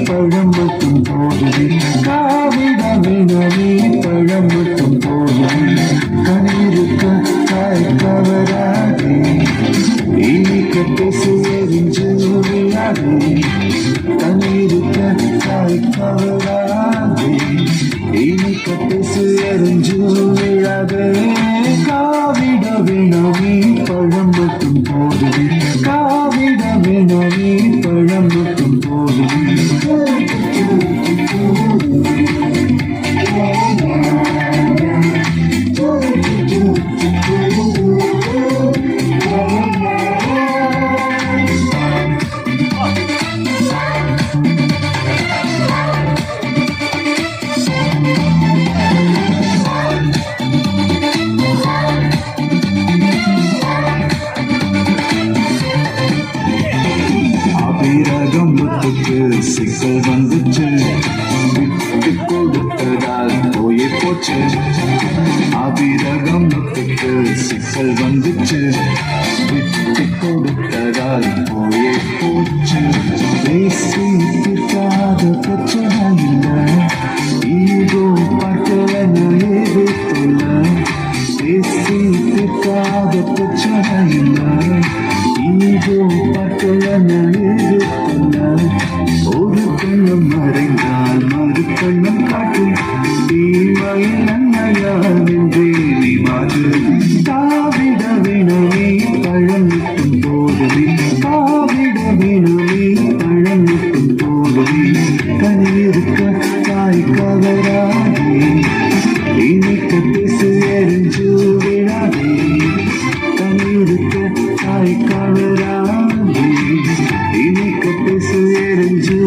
பழம் மட்டும் போதும் காவிட வினவி பழம் மட்டும் போதும் கண்ணீருக்க காய் கவராது இனிக்க பேசுவெறிஞ்சு விழாது கண்ணீருக்க காய் கவராது இனிக்க பேசுவெறிஞ்சு விழாது காவிட வினவி பழம் மட்டும் போதும் காவிட வினவி பழம் மட்டும் போதும் அபிரகம் முத்துக்கு சிக்கல் வந்துச்சு விட்டு கொடுத்ததால் போயே போச்சு அபிரகம் முத்துக்கு சிக்கல் வந்துச்சு விட்டு கொடுத்ததால் போயே போச்சு பேசி தீர்க்காத பிரச்சனை இல்லை ஈகோ பார்க்கலன்னு ஏதோ தொல்ல பேசி தீர்க்காத பிரச்சனை இல்லை ஈகோ பார்க்கலன்னு ஏதோ தொல்ல ஒரு கண்ணம் மறைந்தால் மறு கண்ணம் காட்டும் தீமையில் நன்மையால் நின்றே நீ மாற்று காவிட வினவி பழம் நிற்கும் போதுமே காவிட வினவி பழம் நிற்கும் போதுமே கனியிருக்க காய் கவராதே இனிக்க பேசு எரிஞ்சு விடாதே கனியிருக்க காய் கவராதே இனிக்க பேசு எரிஞ்சு